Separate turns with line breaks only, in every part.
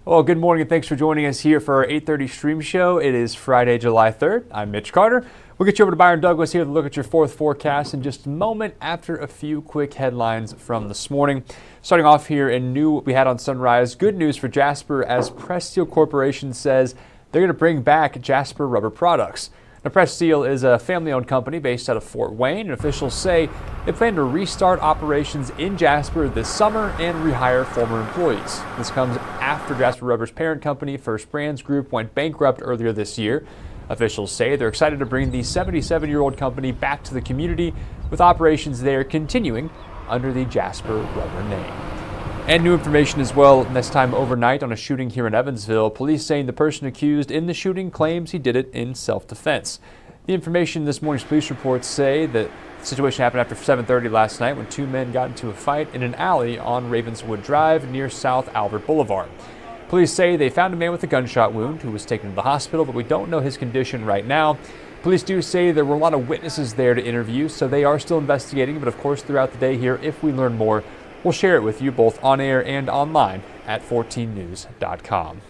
Well, good morning and thanks for joining us here for our 8:30 stream show. It is Friday, July 3rd. I'm Mitch Carter. We'll get you over to Byron Douglas here to look at your fourth forecast in just a moment after a few quick headlines from this morning. Starting off here in new what we had on Sunrise, good news for Jasper as Press Steel Corporation says they're going to bring back Jasper Rubber Products. Now, Press Steel is a family-owned company based out of Fort Wayne, and officials say they plan to restart operations in Jasper this summer and rehire former employees. This comes after Jasper Rubber's parent company, First Brands Group, went bankrupt earlier this year. Officials say they're excited to bring the 77-year-old company back to the community, with operations there continuing under the Jasper Rubber name. And new information as well, this time overnight on a shooting here in Evansville. Police saying the person accused in the shooting claims he did it in self-defense. The information in this morning's police reports say that the situation happened after 7:30 last night when two men got into a fight in an alley on Ravenswood Drive near South Albert Boulevard. Police say they found a man with a gunshot wound who was taken to the hospital, but we don't know his condition right now. Police do say there were a lot of witnesses there to interview, so they are still investigating, but of course throughout the day here, if we learn more, we'll share it with you both on air and online at 14news.com.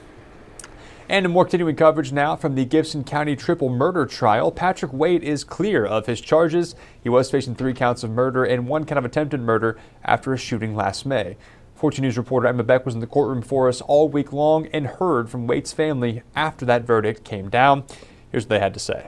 And in more continuing coverage now from the Gibson County triple murder trial, Patrick Waite is clear of his charges. He was facing 3 counts of murder and 1 count of attempted murder after a shooting last May. 14 News reporter Emma Beck was in the courtroom for us all week long and heard from Waite's family after that verdict came down. Here's what they had to say.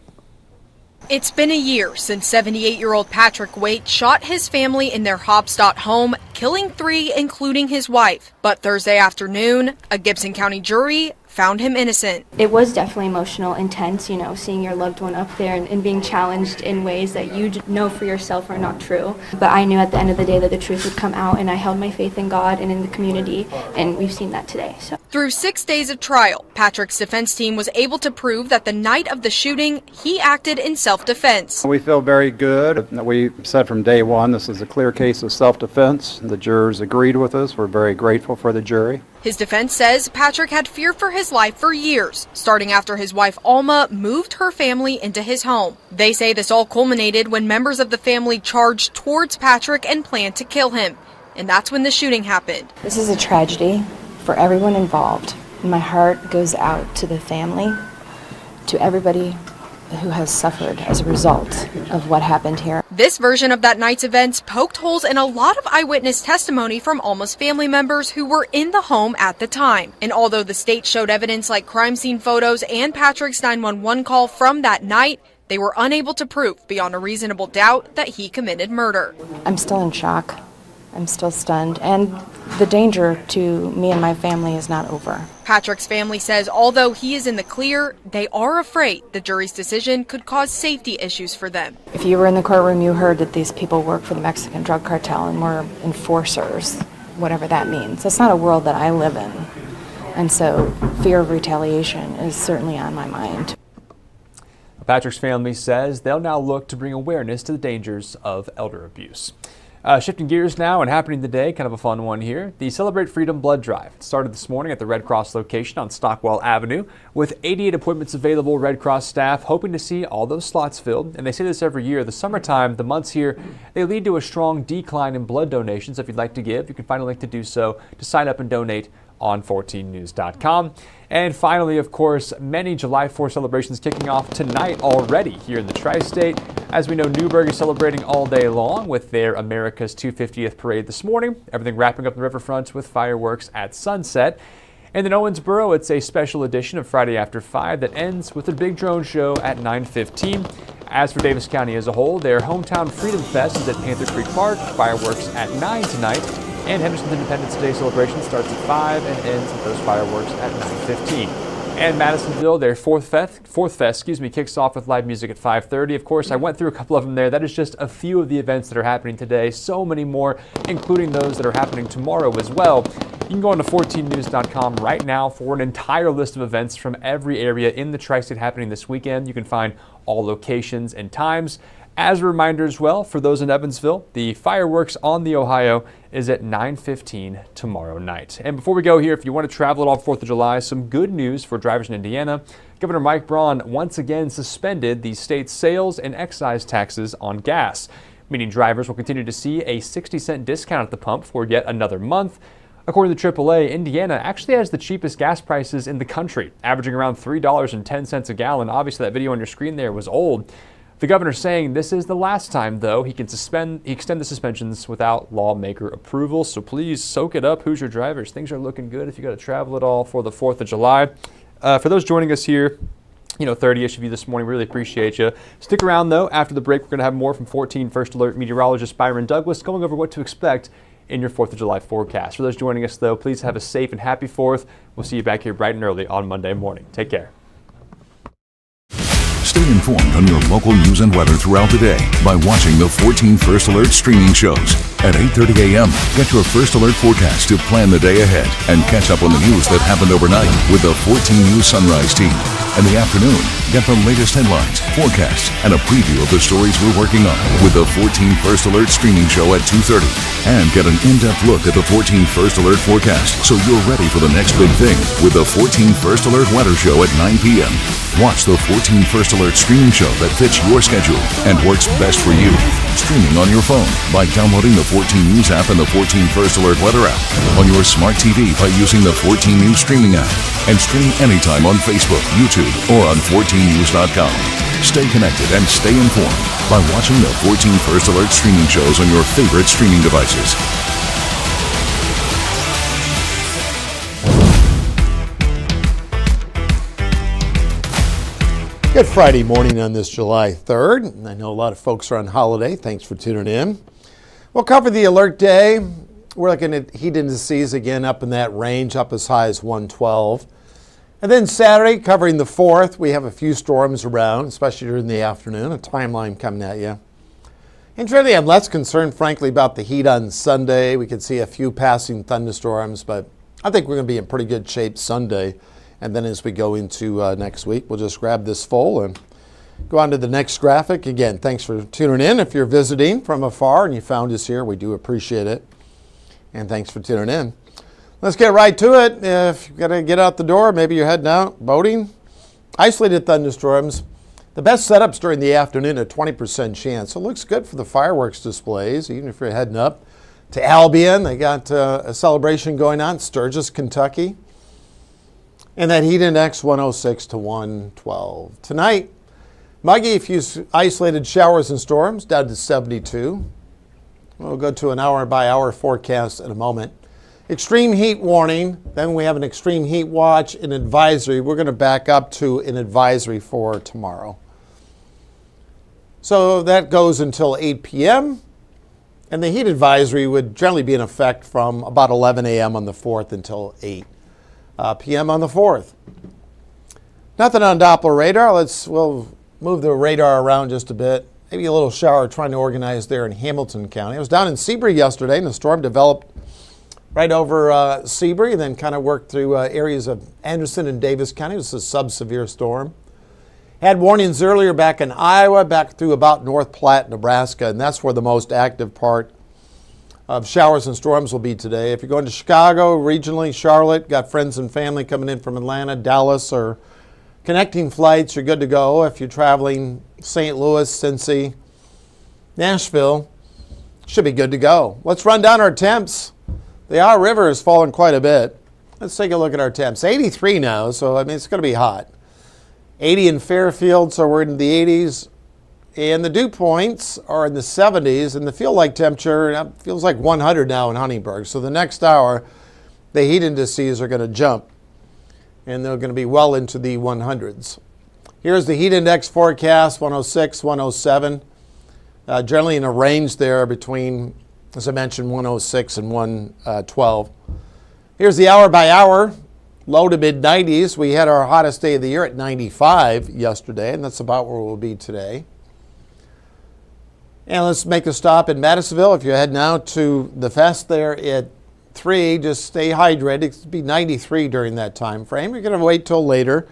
It's been a year since 78-year-old Patrick Waite shot his family in their Hobstadt home, killing 3, including his wife. But Thursday afternoon, a Gibson County jury found him innocent.
It was definitely emotional, intense, seeing your loved one up there and being challenged in ways that you know for yourself are not true. But I knew at the end of the day that the truth would come out, and I held my faith in God and in the community, and we've seen that today.
Through 6 days of trial, Patrick's defense team was able to prove that the night of the shooting, he acted in self-defense.
We feel very good. We said from day one this is a clear case of self-defense. The jurors agreed with us. We're very grateful for the jury.
His defense says Patrick had fear for his life for years, starting after his wife Alma moved her family into his home. They say this all culminated when members of the family charged towards Patrick and planned to kill him. And that's when the shooting happened.
This is a tragedy for everyone involved. My heart goes out to the family, to everybody who has suffered as a result of what happened here.
This version of that night's events poked holes in a lot of eyewitness testimony from Alma's family members who were in the home at the time. And although the state showed evidence like crime scene photos and Patrick's 911 call from that night, they were unable to prove beyond a reasonable doubt that he committed murder.
I'm still in shock. I'm still stunned, and the danger to me and my family is not over.
Patrick's family says although he is in the clear, they are afraid the jury's decision could cause safety issues for them.
If you were in the courtroom, you heard that these people work for the Mexican drug cartel and were enforcers, whatever that means. That's not a world that I live in, and so fear of retaliation is certainly on my mind.
Patrick's family says they'll now look to bring awareness to the dangers of elder abuse. Shifting gears now and happening today, kind of a fun one here, the Celebrate Freedom Blood Drive. It started this morning at the Red Cross location on Stockwell Avenue. With 88 appointments available, Red Cross staff hoping to see all those slots filled. And they say this every year. The summertime, the months here, they lead to a strong decline in blood donations. If you'd like to give, you can find a link to do so to sign up and donate on 14news.com. And finally, of course, many July 4th celebrations kicking off tonight already here in the Tri-State. As we know, Newburgh is celebrating all day long with their America's 250th parade this morning. Everything wrapping up the riverfront with fireworks at sunset. And in Owensboro, it's a special edition of Friday After 5 that ends with a big drone show at 9:15. As for Davis County as a whole, their hometown Freedom Fest is at Panther Creek Park. Fireworks at 9 tonight. And Henderson's Independence Day celebration starts at 5 and ends with those fireworks at 9:15. And Madisonville, their fourth fest, kicks off with live music at 5:30. Of course, I went through a couple of them there. That is just a few of the events that are happening today. So many more, including those that are happening tomorrow as well. You can go on to 14news.com right now for an entire list of events from every area in the Tri-State happening this weekend. You can find all locations and times. As a reminder as well, for those in Evansville, the fireworks on the Ohio is at 9:15 tomorrow night. And before we go here, if you want to travel at all 4th of July, some good news for drivers in Indiana. Governor Mike Braun once again suspended the state's sales and excise taxes on gas, meaning drivers will continue to see a 60-cent discount at the pump for yet another month. According to AAA, Indiana actually has the cheapest gas prices in the country, averaging around $3.10 a gallon. Obviously, that video on your screen there was old. The governor saying this is the last time, though, he can extend the suspensions without lawmaker approval. So please soak it up, Hoosier drivers. Things are looking good if you got to travel at all for the 4th of July. For those joining us here, 30-ish of you this morning, really appreciate you. Stick around, though. After the break, we're going to have more from 14 First Alert meteorologist Byron Douglas going over what to expect in your 4th of July forecast. For those joining us, though, please have a safe and happy 4th. We'll see you back here bright and early on Monday morning. Take care.
Stay informed on your local news and weather throughout the day by watching the 14 First Alert streaming shows. At 8:30 a.m., get your First Alert forecast to plan the day ahead and catch up on the news that happened overnight with the 14 News Sunrise team. In the afternoon, get the latest headlines, forecasts, and a preview of the stories we're working on with the 14 First Alert streaming show at 2:30. And get an in-depth look at the 14 First Alert forecast so you're ready for the next big thing with the 14 First Alert weather show at 9 p.m. Watch the 14 First Alert streaming show that fits your schedule and works best for you. Streaming on your phone by downloading the 14 News app and the 14 First Alert weather app. On your smart TV by using the 14 News streaming app. And stream anytime on Facebook, YouTube, or on 14news.com. Stay connected and stay informed by watching the 14 First Alert streaming shows on your favorite streaming devices.
Good Friday morning on this July 3rd. I know a lot of folks are on holiday. Thanks for tuning in. We'll cover the alert day. We're looking at heat indices again up in that range, up as high as 112. And then Saturday, covering the 4th, we have a few storms around, especially during the afternoon, a timeline coming at you. And really, I'm less concerned, frankly, about the heat on Sunday. We could see a few passing thunderstorms, but I think we're going to be in pretty good shape Sunday. And then as we go into next week, we'll just grab this full and go on to the next graphic. Again, thanks for tuning in. If you're visiting from afar and you found us here, we do appreciate it. And thanks for tuning in. Let's get right to it. If you've got to get out the door, maybe you're heading out boating. Isolated thunderstorms. The best setups during the afternoon, a 20% chance. So it looks good for the fireworks displays, even if you're heading up to Albion. They got a celebration going on, Sturgis, Kentucky. And that heat index 106 to 112. Tonight, muggy, a few isolated showers and storms, down to 72. We'll go to an hour-by-hour forecast in a moment. Extreme heat warning. Then we have an extreme heat watch, an advisory. We're going to back up to an advisory for tomorrow. So that goes until 8 p.m. And the heat advisory would generally be in effect from about 11 a.m. on the 4th until 8 p.m. on the 4th. Nothing on Doppler radar. We'll move the radar around just a bit. Maybe a little shower trying to organize there in Hamilton County. I was down in Seabury yesterday, and the storm developed right over Seabury, then kind of worked through areas of Anderson and Davis County. It was a sub-severe storm. Had warnings earlier back in Iowa, back through about North Platte, Nebraska, and that's where the most active part of showers and storms will be today. If you're going to Chicago, regionally, Charlotte, got friends and family coming in from Atlanta, Dallas, or connecting flights, you're good to go. If you're traveling St. Louis, Cincy, Nashville, should be good to go. Let's run down our temps. The Ohio River has fallen quite a bit. Let's take a look at our temps. 83 now, so I mean it's going to be hot. 80 in Fairfield, so we're in the 80s. And the dew points are in the 70s, and the feel-like temperature feels like 100 now in Huntingburg. So the next hour, the heat indices are going to jump, and they're going to be well into the 100s. Here's the heat index forecast, 106, 107. Generally in a range there between, as I mentioned, 106 and 112. Here's the hour-by-hour, low to mid-90s. We had our hottest day of the year at 95 yesterday, and that's about where we'll be today. And let's make a stop in Madisonville. If you're heading out to the fest there at 3, just stay hydrated. It's be 93 during that time frame. You're going to wait till later.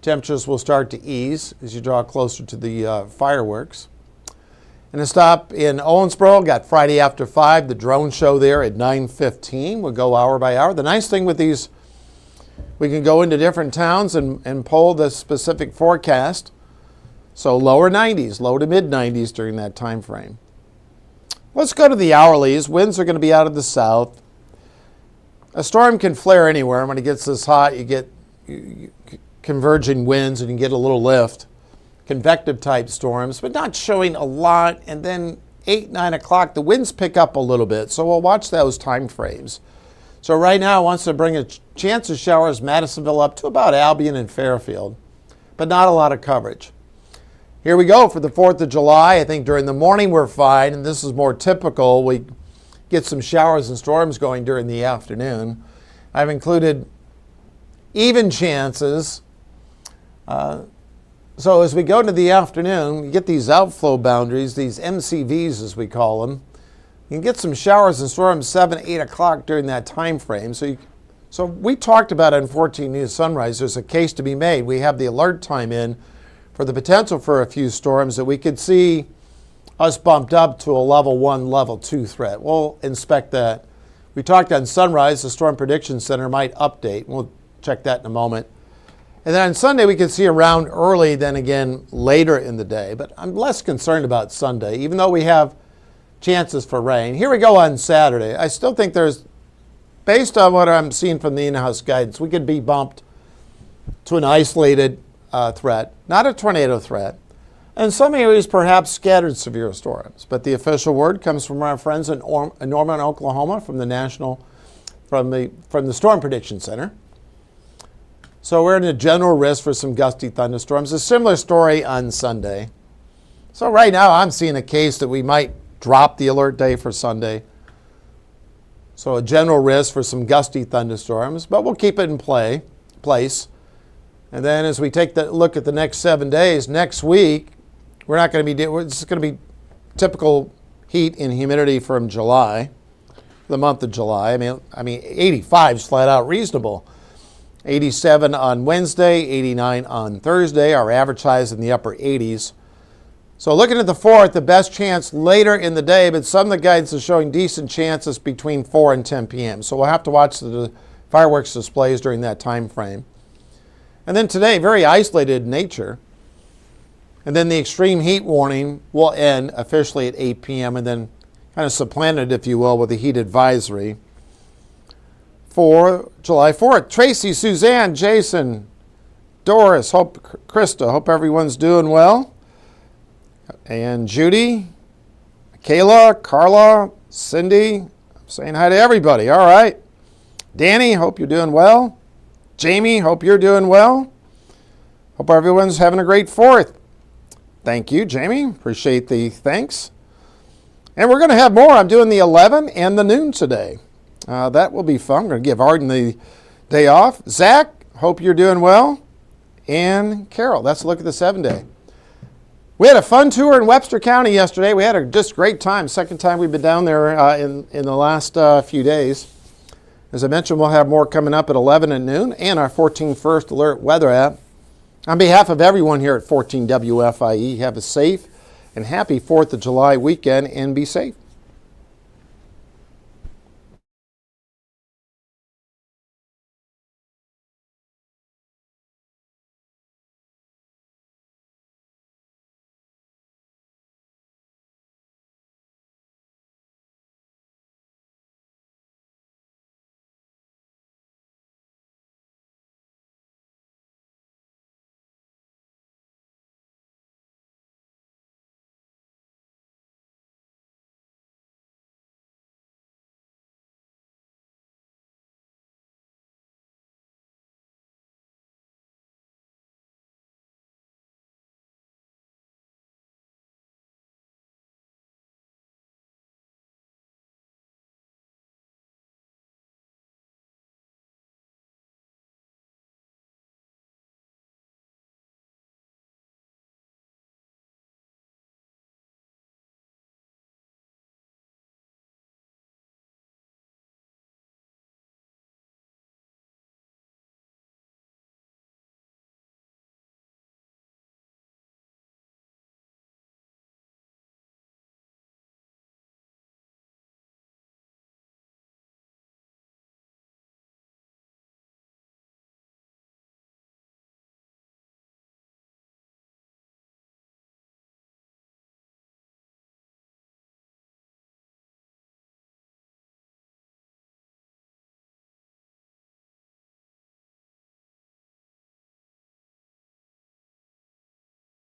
Temperatures will start to ease as you draw closer to the fireworks. And a stop in Owensboro. Got Friday after 5, the drone show there at 9:15. We'll go hour by hour. The nice thing with these, we can go into different towns and pull the specific forecast. So lower 90s, low to mid 90s during that time frame. Let's go to the hourlies. Winds are going to be out of the south. A storm can flare anywhere. When it gets this hot, you get converging winds and you get a little lift. Convective type storms, but not showing a lot. And then 8, 9 o'clock, the winds pick up a little bit. So we'll watch those time frames. So right now, it wants to bring a chance of showers Madisonville up to about Albion and Fairfield, but not a lot of coverage. Here we go for the 4th of July. I think during the morning we're fine, and this is more typical. We get some showers and storms going during the afternoon. I've included even chances. So as we go to the afternoon, you get these outflow boundaries, these MCVs as we call them. You can get some showers and storms 7, 8 o'clock during that time frame. So we talked about on 14 News Sunrise, there's a case to be made. We have the alert time in for the potential for a few storms that we could see us bumped up to a level 1, level 2 threat. We'll inspect that. We talked on Sunrise, the Storm Prediction Center might update. We'll check that in a moment. And then on Sunday, we could see around early, then again later in the day. But I'm less concerned about Sunday, even though we have chances for rain. Here we go on Saturday. I still think there's, based on what I'm seeing from the in-house guidance, we could be bumped to an isolated threat, not a tornado threat. In some areas, perhaps scattered severe storms. But the official word comes from our friends in Norman, Oklahoma, from the Storm Prediction Center. So we're in a general risk for some gusty thunderstorms. A similar story on Sunday. So right now I'm seeing a case that we might drop the alert day for Sunday. So a general risk for some gusty thunderstorms, but we'll keep it in place. And then as we take the look at the next 7 days, next week, we're not going to be, it's going to be typical heat and humidity from July, the month of July. I mean 85 is flat out reasonable. 87 on Wednesday, 89 on Thursday, our average highs in the upper 80s. So looking at the 4th, the best chance later in the day, but some of the guidance is showing decent chances between 4 and 10 p.m. So we'll have to watch the fireworks displays during that time frame. And then today, very isolated nature. And then the extreme heat warning will end officially at 8 p.m. and then kind of supplanted, if you will, with a heat advisory for July 4th. Tracy, Suzanne, Jason, Doris, Krista, hope everyone's doing well. And Judy, Kayla, Carla, Cindy, I'm saying hi to everybody. All right. Danny, hope you're doing well. Jamie, hope you're doing well. Hope everyone's having a great 4th. Thank you, Jamie. Appreciate the thanks. And we're going to have more. I'm doing the 11 and the noon today. That will be fun. I'm going to give Arden the day off. Zach, hope you're doing well. And Carol, that's a look at the 7-day. We had a fun tour in Webster County yesterday. We had a just great time. Second time we've been down there in the last few days. As I mentioned, we'll have more coming up at 11 and noon and our 14 First Alert weather app. On behalf of everyone here at 14 WFIE, have a safe and happy 4th of July weekend and be safe.